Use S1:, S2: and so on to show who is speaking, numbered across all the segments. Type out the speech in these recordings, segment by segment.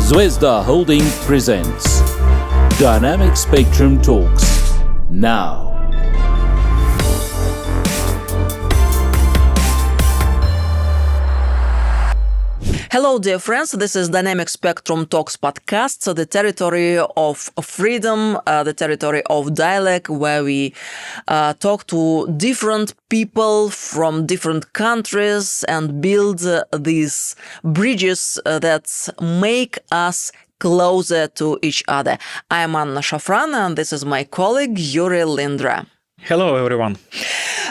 S1: Zvezda Holding presents Dynamic Spectrum Talks. Now.
S2: Hello, dear friends. This is Dynamic Spectrum Talks podcast, so the territory of freedom, the territory of dialogue, where we talk to different people from different countries and build these bridges that make us closer to each other. I am Anna Shafran, and this is my colleague Yuri Lindra.
S3: Hello, everyone.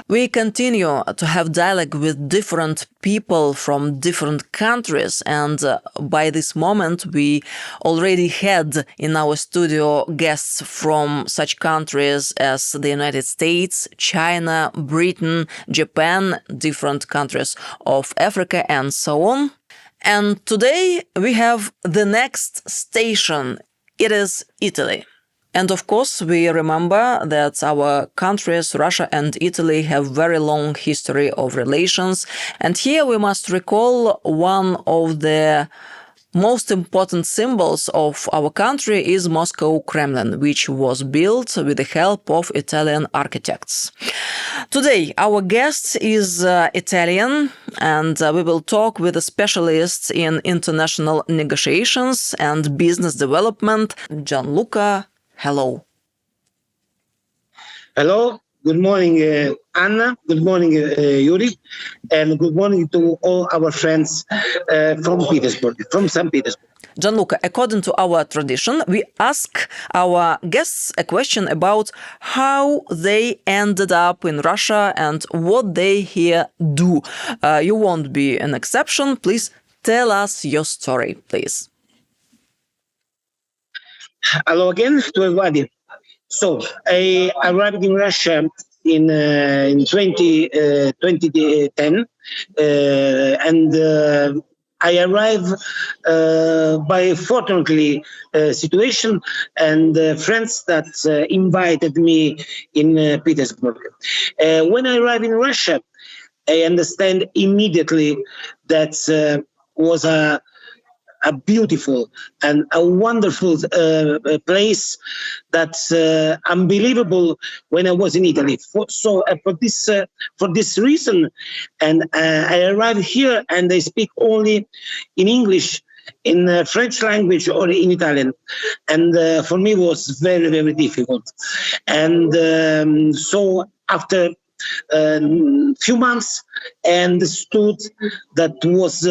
S2: We continue to have dialogue with different people from different countries, and by this moment we already had in our studio guests from such countries as the United States, China, Britain, Japan, different countries of Africa, and so on. And today we have the next station. It is Italy. And of course, we remember that our countries, Russia and Italy, have very long history of relations. And here we must recall one of the most important symbols of our country is Moscow Kremlin, which was built with the help of Italian architects. Today, our guest is Italian, and we will talk with a specialist in international negotiations and business development, Gianluca. Hello.
S4: Hello. Good morning, Anna. Good morning, Yuri. And good morning to all our friends from Petersburg, from St. Petersburg.
S2: Gianluca, according to our tradition, we ask our guests a question about how they ended up in Russia and what they here do. You won't be an exception. Please tell us your story, please.
S4: Hello again to everybody. So I arrived in Russia in 2010, and I arrived by fortunately situation and friends that invited me in Petersburg. When I arrived in Russia, I understand immediately that was a beautiful and a wonderful place that's unbelievable when I was in Italy. For this reason, and I arrived here and I speak only in English, in French language or in Italian, and for me it was very, very difficult. And so after few months, I understood that was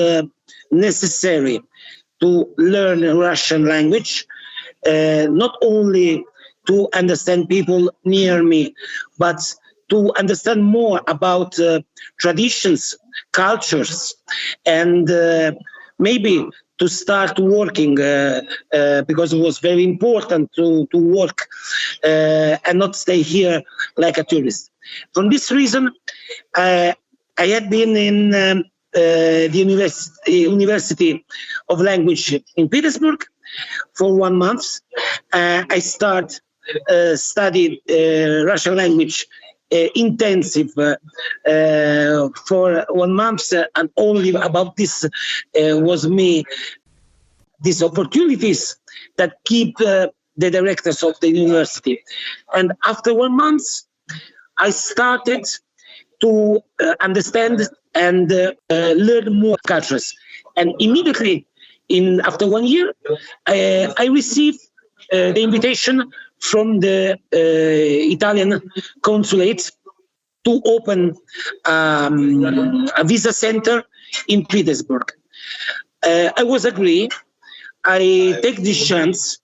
S4: necessary to learn Russian language, not only to understand people near me, but to understand more about traditions, cultures, and maybe to start working because it was very important to work and not stay here like a tourist. For this reason, I had been in the University of Language in Petersburg for 1 month. I studied Russian language intensive for 1 month, and only about this was me. These opportunities that keep the directors of the university. And after 1 month, I started to understand and learn more cultures. And immediately, after 1 year, I received the invitation from the Italian consulate to open a visa center in Petersburg. I was agree. I take this chance,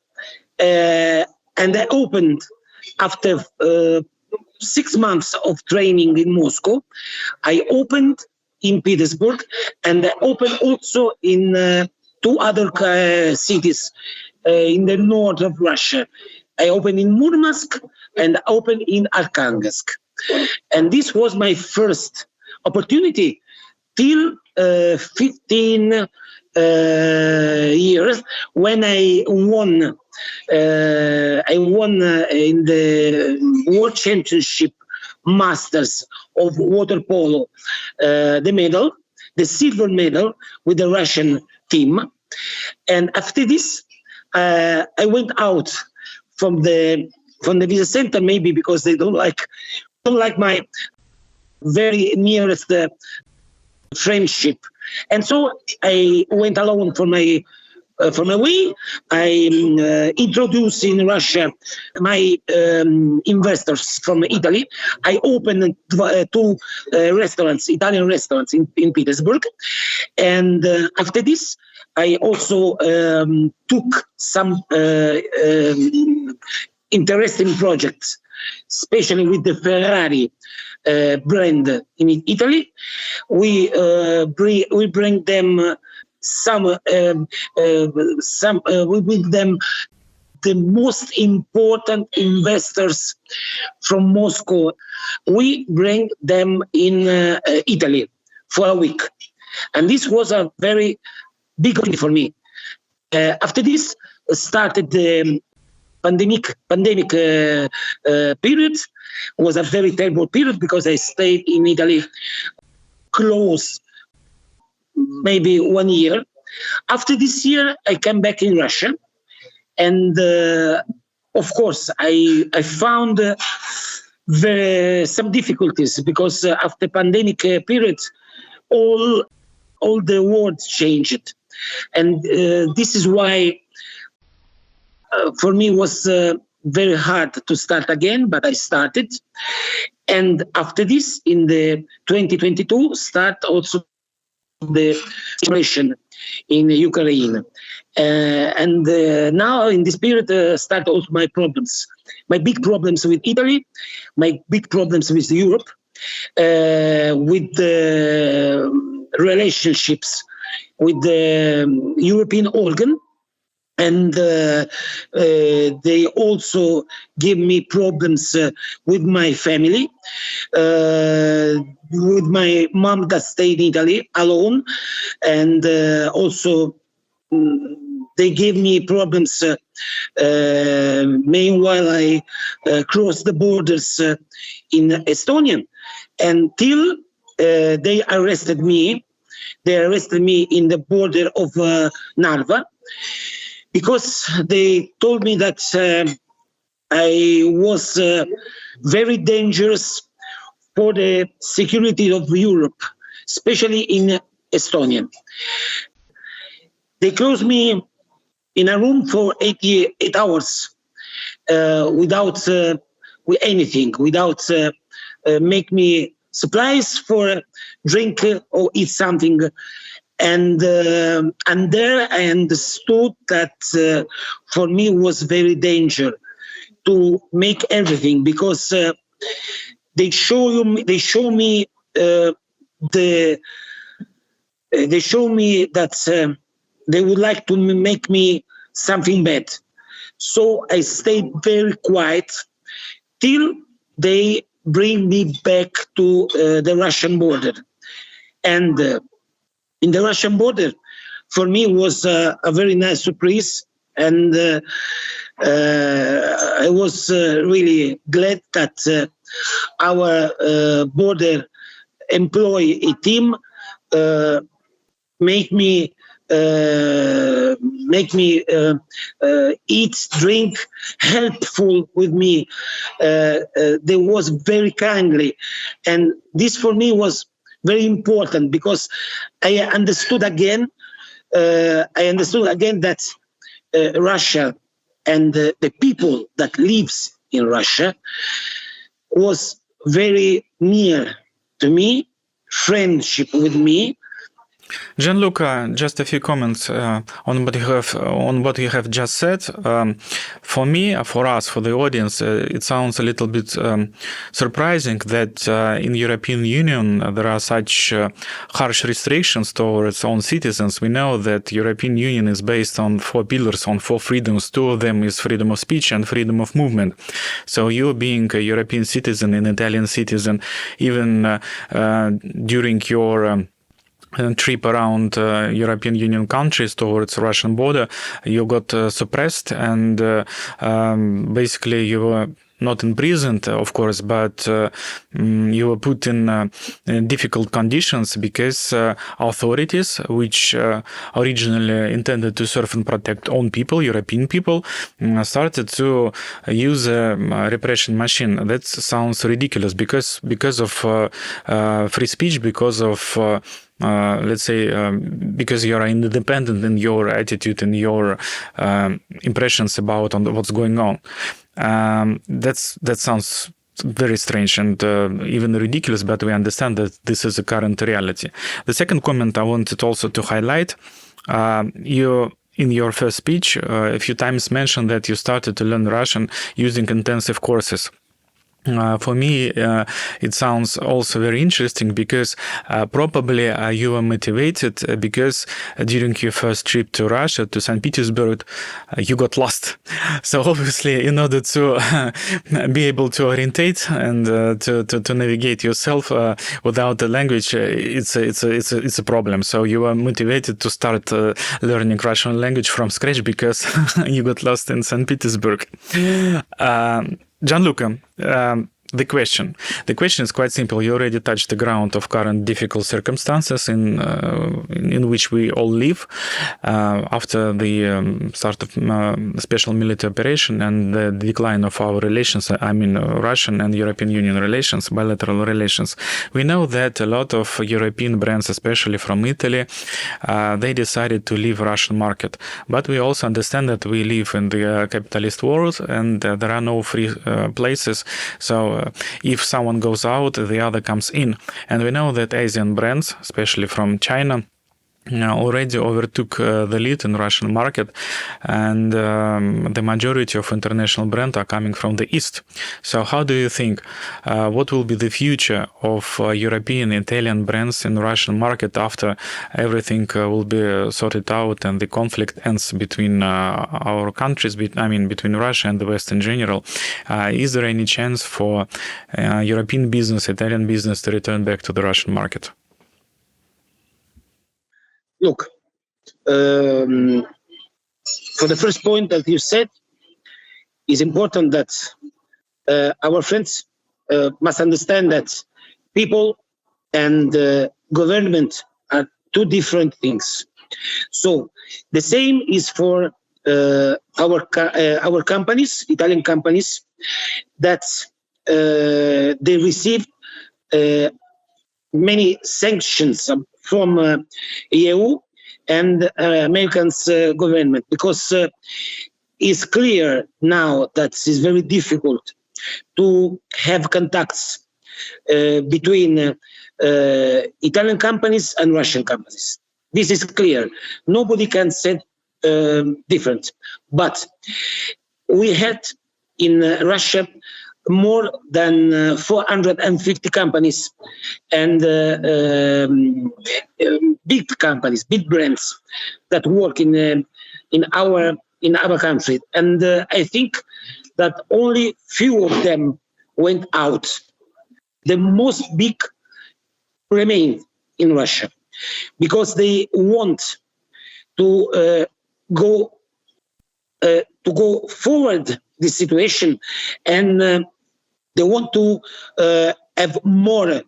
S4: and I opened after 6 months of training in Moscow. I opened in Petersburg, and I opened also in 2 other cities in the north of Russia. I opened in Murmansk and I opened in Arkhangelsk. And this was my first opportunity till 15 years when I won in the World Championship Masters of Water Polo the medal, the silver medal with the Russian team. And after this, I went out from the visa center, maybe because they don't like my very nearest friendship, and so I went alone for my way. I introduced in Russia my investors from Italy. I opened two restaurants, Italian restaurants in Petersburg. And after this, I also took some interesting projects, especially with the Ferrari brand in Italy. We bring them we bring them the most important investors from Moscow. We bring them in Italy for a week, and this was a very big thing for me. After this started the pandemic period. It was a very terrible period because I stayed in Italy close maybe 1 year. After this year, I came back in Russia, and of course, I found some difficulties because after pandemic period, all the world changed, and this is why for me it was very hard to start again. But I started, and after this, in the 2022, start also the situation in Ukraine. And now in this period start also my problems. My big problems with Italy, my big problems with Europe, with the relationships with the European organ. And they also give me problems with my family, with my mom that stayed in Italy alone, and also they gave me problems. Meanwhile, I crossed the borders in Estonia until they arrested me. They arrested me in the border of Narva, because they told me that I was very dangerous for the security of Europe, especially in Estonia. They closed me in a room for 8 hours without with anything, without make me supplies for drink or eat something. And there I understood that for me was very dangerous to make everything, because they show me that they would like to make me something bad. So I stayed very quiet till they bring me back to the Russian border. And in the Russian border, for me, was a very nice surprise. And I was really glad that our border employee team make me eat, drink, helpful with me. They was very kindly, and this for me was very important, because I understood again that Russia and the people that lives in Russia was very near to me, friendship with me.
S3: Gianluca, just a few comments on what you have just said. For me, for us, for the audience, it sounds a little bit surprising that in the European Union there are such harsh restrictions towards own citizens. We know that European Union is based on 4 pillars, on 4 freedoms. 2 of them is freedom of speech and freedom of movement. So you, being a European citizen, an Italian citizen, even during your trip around European Union countries towards Russian border, you got suppressed, and basically you were not imprisoned, of course, but you were put in difficult conditions because authorities, which originally intended to serve and protect own people, European people, started to use a repression machine. That sounds ridiculous because of free speech, because of let's say, because you are independent in your attitude and your impressions about what's going on. That sounds very strange and even ridiculous, but we understand that this is a current reality. The second comment I wanted also to highlight, you in your first speech a few times mentioned that you started to learn Russian using intensive courses. For me, it sounds also very interesting because probably you were motivated because during your first trip to Russia, to St. Petersburg, you got lost. So obviously, in order to be able to orientate and to navigate yourself without the language, it's a problem. So you were motivated to start learning Russian language from scratch because you got lost in St. Petersburg. Gianluca, the question is quite simple. You already touched the ground of current difficult circumstances in which we all live after the start of special military operation and the decline of our relations, I mean Russian and European Union relations, bilateral relations. We know that a lot of European brands, especially from Italy, they decided to leave Russian market. But we also understand that we live in the capitalist world and there are no free places. So if someone goes out, the other comes in. And we know that Asian brands, especially from China, already overtook the lead in Russian market, and the majority of international brands are coming from the East. So how do you think, what will be the future of European, Italian brands in Russian market after everything will be sorted out and the conflict ends between our countries, between Russia and the West in general? Is there any chance for European business, Italian business to return back to the Russian market?
S4: Look, for the first point that you said, it's important that our friends must understand that people and government are two different things. So the same is for our companies, Italian companies, that they received many sanctions from EU and American's government, because it's clear now that it's very difficult to have contacts between Italian companies and Russian companies. This is clear. Nobody can say different. But we had in Russia more than 450 companies and big companies, big brands that work in our country, and I think that only few of them went out. The most big remained in Russia because they want to go forward this situation, and they want to have more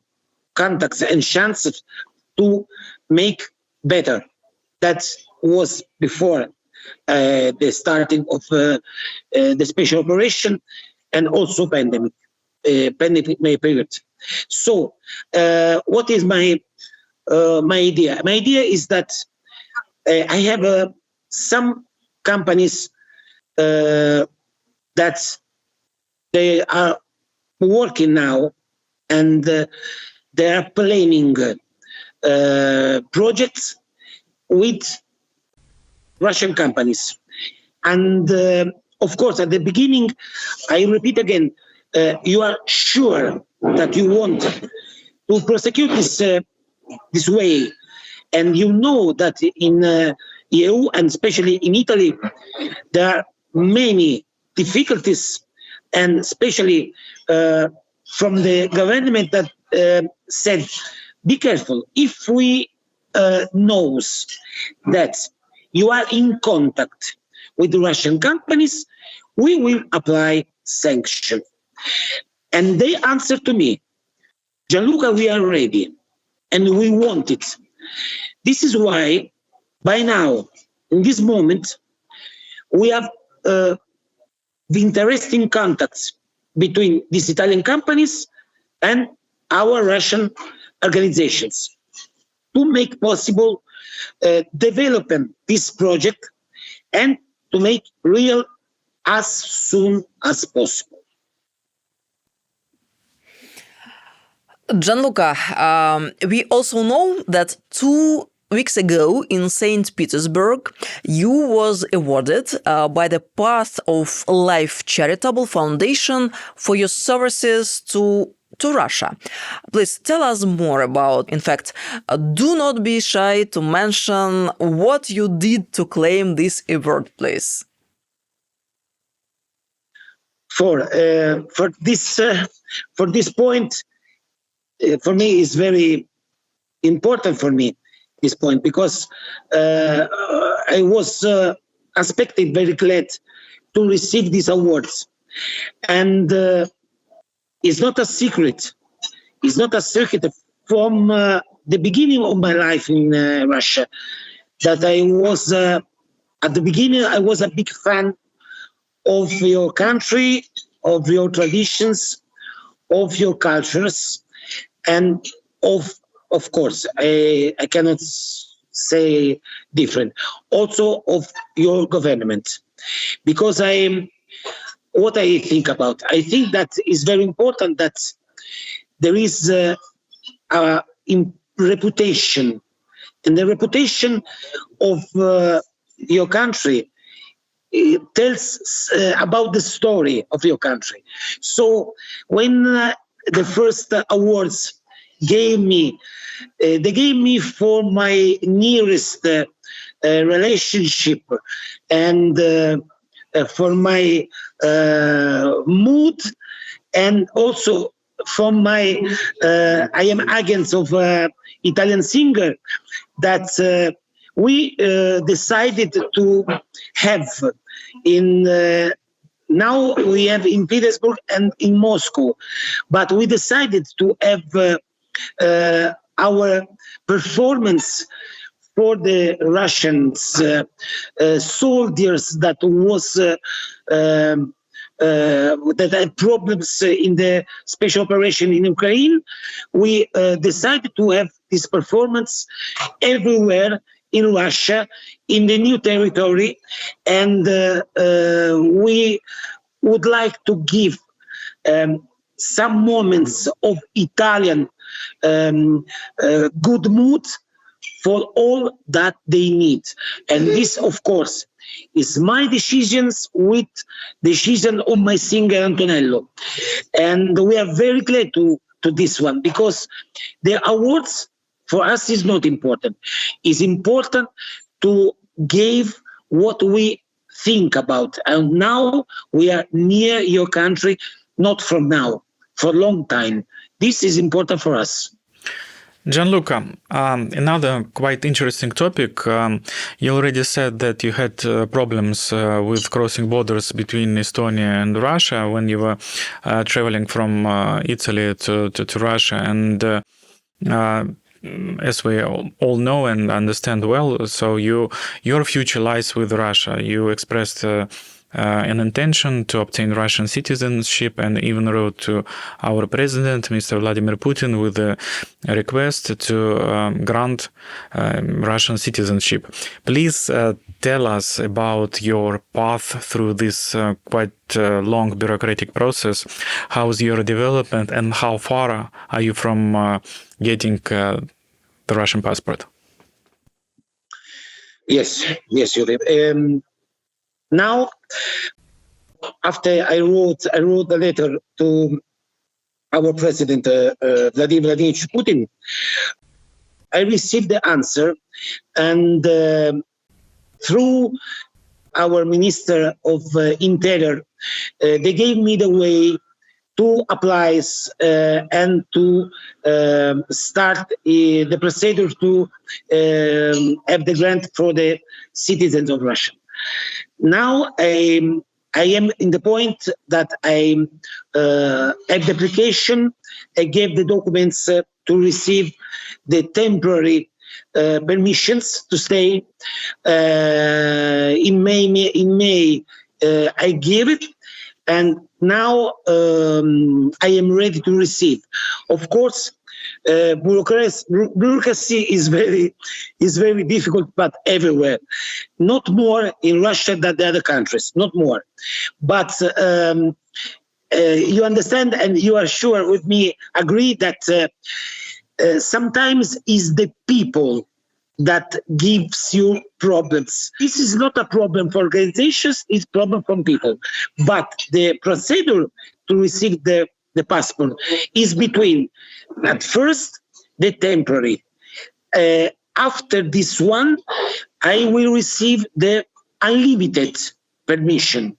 S4: contacts and chances to make better. That was before the starting of the special operation and also pandemic period. So what is my idea? My idea is that I have some companies that they are working now, and they are planning projects with Russian companies. And of course, at the beginning, I repeat again, you are sure that you want to prosecute this way, and you know that in EU and especially in Italy, there are many difficulties, and especially from the government that said, be careful. If we knows that you are in contact with the Russian companies, we will apply sanctions. And they answered to me, Gianluca, we are ready and we want it. This is why by now, in this moment, we have the interesting contacts between these Italian companies and our Russian organizations to make possible developing this project and to make real as soon as possible.
S2: Gianluca, we also know that 2 weeks ago in St. Petersburg, you was awarded by the Path of Life Charitable Foundation for your services to Russia. Please tell us more about, in fact, do not be shy to mention what you did to claim this award, please.
S4: For this point, for me is very important for me, this point, because I was expected very glad to receive these awards. And it's not a secret. It's not a secret from the beginning of my life in Russia that I was, at the beginning, I was a big fan of your country, of your traditions, of your cultures, and of course, I cannot say different, also of your government. Because what I think about, I think that it's very important that there is a reputation, and the reputation of your country, it tells about the story of your country. So when the first awards they gave me for my nearest relationship and for my mood, and also from my I am agents of Italian singer, that we decided to have in now we have in Petersburg and in Moscow, but we decided to have our performance for the Russians soldiers that was that had problems in the special operation in Ukraine. We decided to have this performance everywhere in Russia, in the new territory, and we would like to give some moments of Italian good mood for all that they need. And this, of course, is my decisions with decision of my singer Antonello. And we are very glad to this one, because the awards for us is not important. It's important to give what we think about. And now we are near your country, not from now, for a long time. This is important for us.
S3: Gianluca, another quite interesting topic. You already said that you had problems with crossing borders between Estonia and Russia when you were traveling from Italy to Russia. And as we all know and understand well, so your future lies with Russia. You expressed an intention to obtain Russian citizenship and even wrote to our president, Mr. Vladimir Putin, with a request to grant Russian citizenship. Please tell us about your path through this quite long bureaucratic process. How's your development and how far are you from getting the Russian passport?
S4: Yes, Yuri. Now, after I wrote a letter to our president, Vladimir Vladimirovich Putin, I received the answer, and through our Minister of Interior, they gave me the way to apply and to start the procedure to have the grant for the citizens of Russia. Now, I am in the point that I have the application. I gave the documents to receive the temporary permissions to stay. In May, I gave it, and now I am ready to receive. Of course, bureaucracy is very difficult, but everywhere. Not more in Russia than the other countries, not more. But you understand, and you are sure with me, agree that sometimes is the people that gives you problems. This is not a problem for organizations, it's a problem from people. But the procedure to receive the passport is between, at first, the temporary. After this one, I will receive the unlimited permission.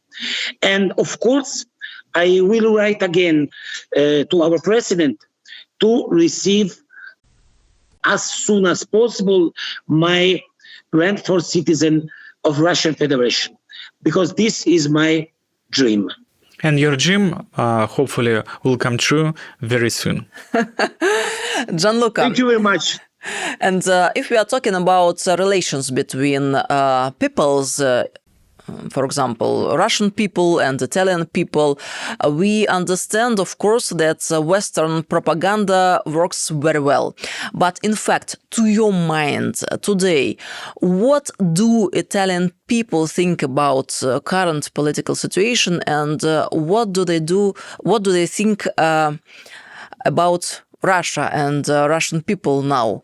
S4: And of course, I will write again to our president to receive as soon as possible my grant for citizen of Russian Federation, because this is my dream.
S3: And your dream hopefully will come true very soon.
S2: Gianluca.
S4: Thank you very much.
S2: And if we are talking about relations between peoples, for example, Russian people and Italian people, we understand, of course, that Western propaganda works very well. But in fact, to your mind today, what do Italian people think about current political situation, and what do they think about Russia and Russian people now?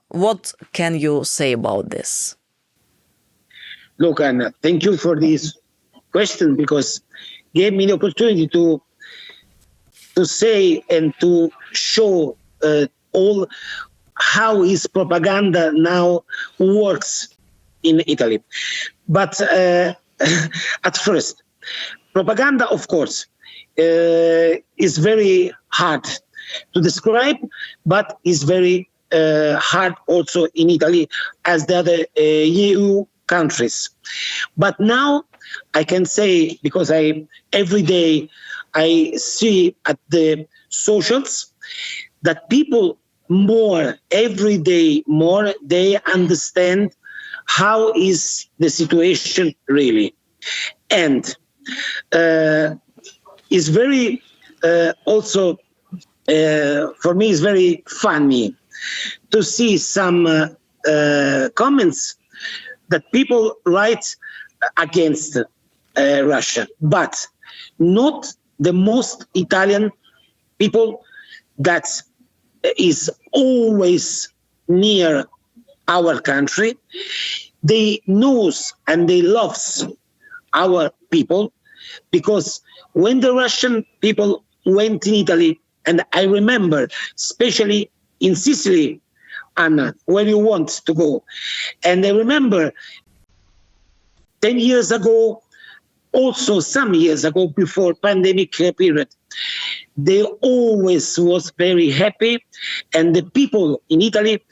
S2: What can you say about this?
S4: Look, Anna, thank you for this question, because it gave me the opportunity to say and to show all how his propaganda now works in Italy. But at first, propaganda, of course, is very hard to describe, but is very hard also in Italy as the other EU countries. But now I can say, because every day I see at the socials that people every day more, they understand how is the situation really. And it's very also for me it's very funny to see some comments that people write against Russia, but not the most Italian people that is always near our country. They knows and they loves our people, because when the Russian people went in Italy, and I remember especially in Sicily, Anna, where you want to go. And I remember 10 years ago, also some years ago before pandemic period, they always was very happy, and the people in Italy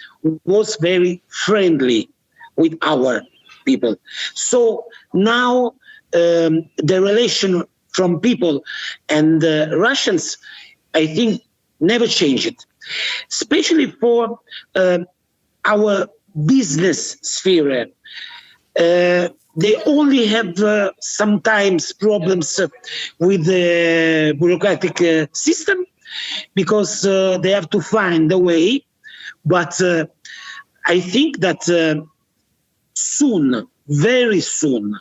S4: was very friendly with our people. So now the relation from people and Russians, I think, never changed. Especially for our business sphere. They only have sometimes problems with the bureaucratic system, because they have to find a way. But I think that soon, very soon,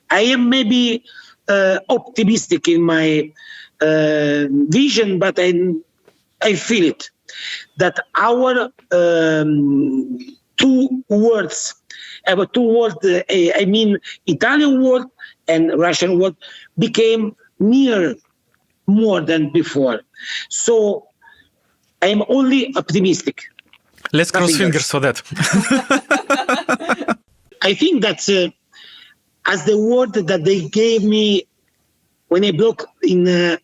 S4: I am maybe optimistic in my vision, but I feel it, that our two words, I mean Italian word and Russian word, became near more than before. So I'm only optimistic.
S3: Let's cross fingers for that.
S4: I think that as the word that they gave me when I blocked in the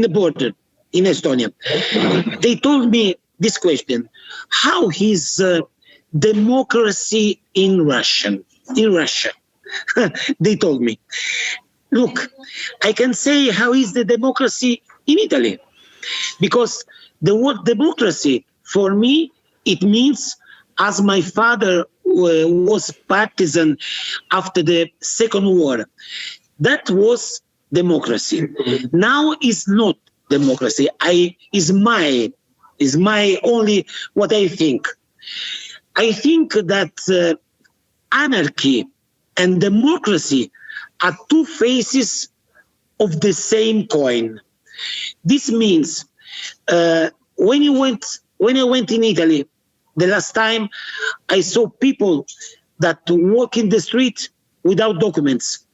S4: border in Estonia, they told me this question: how is democracy in Russia? they told me. Look, I can say how is the democracy in Italy, because the word democracy for me, it means, as my father was partisan after the Second War, that was democracy. Now is not democracy. Is my only what I think. I think that anarchy and democracy are two faces of the same coin. This means when I went in Italy the last time, I saw people that walk in the street without documents.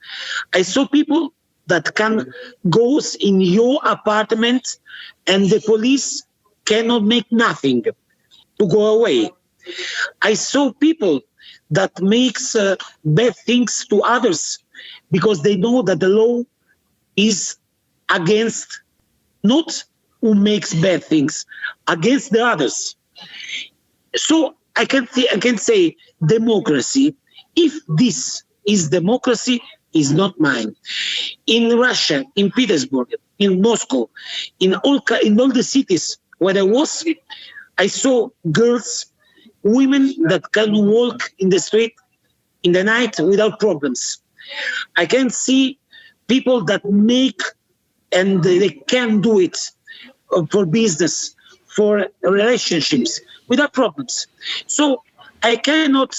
S4: I saw people that can go in your apartment and the police cannot make nothing to go away. I saw people that makes bad things to others because they know that the law is against not who makes bad things, against the others. So I can say democracy, if this is democracy, is not mine. In Russia, in Petersburg, in Moscow, in all the cities where I was, I saw girls, women that can walk in the street in the night without problems. I can see people that make and they can do it for business, for relationships without problems. So I cannot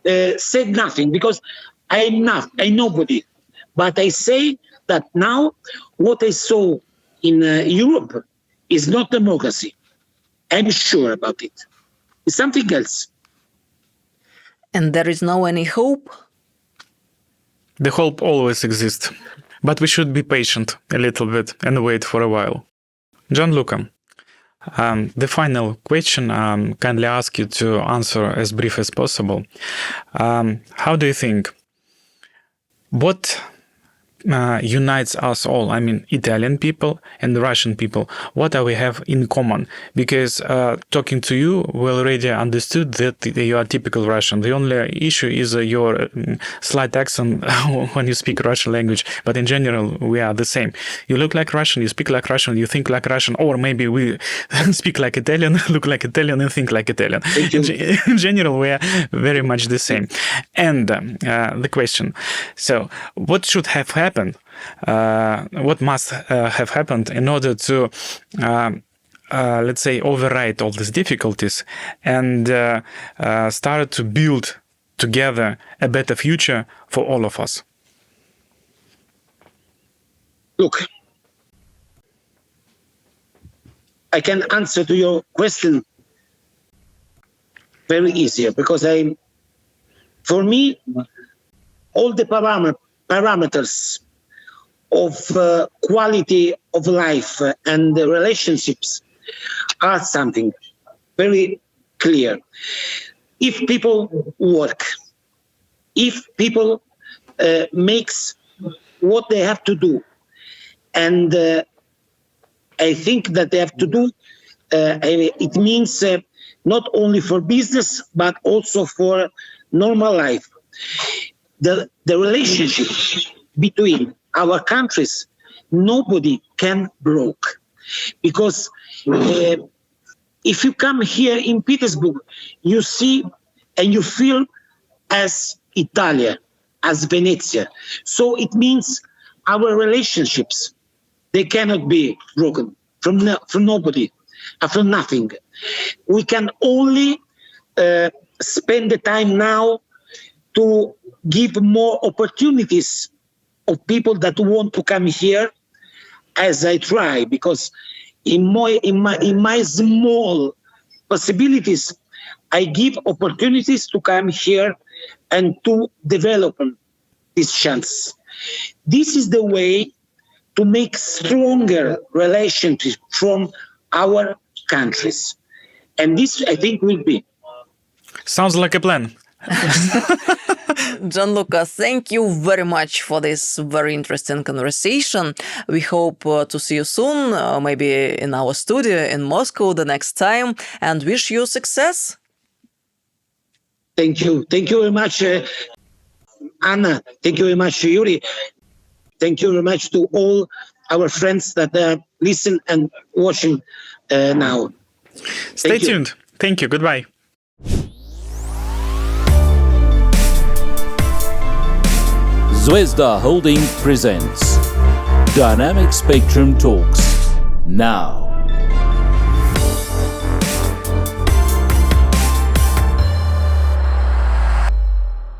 S4: say nothing because I'm nobody. But I say that now what I saw in Europe is not democracy. I'm sure about it. It's something else.
S2: And there is no any hope?
S3: The hope always exists, but we should be patient a little bit and wait for a while. Gianluca, the final question, kindly ask you to answer as brief as possible. How do you think, what unites us all, I mean Italian people and Russian people, what do we have in common? Because talking to you, we already understood that you are typical Russian. The only issue is your slight accent when you speak Russian language, but in general we are the same. You look like Russian, you speak like Russian, you think like Russian, or maybe we speak like Italian, look like Italian and think like Italian. In general we are very much the same. And the question, so what should have happened? What must have happened in order to, let's say, override all these difficulties and start to build together a better future for all of us?
S4: Look, I can answer to your question very easier because for me, all the parameters of quality of life and the relationships are something very clear. If people work, if people makes what they have to do, and I think that they have to do, it means not only for business, but also for normal life. The relationship between our countries, nobody can broke. Because if you come here in Petersburg, you see and you feel as Italia, as Venezia. So it means our relationships, they cannot be broken from nobody, from nothing. We can only spend the time now to give more opportunities of people that want to come here, as I try, because in my small possibilities, I give opportunities to come here and to develop this chance. This is the way to make stronger relationships from our countries. And this, I think, will be.
S3: Sounds like a plan.
S2: Gianluca, thank you very much for this very interesting conversation. We hope to see you soon, maybe in our studio in Moscow the next time, and wish you success.
S4: Thank you. Thank you very much. Anna, thank you very much, Yuri. Thank you very much to all our friends that listen and watching now.
S3: Stay
S4: Thank you.
S3: tuned. Thank you. Goodbye.
S1: Zvezda Holding presents Dynamic Spectrum Talks. Now.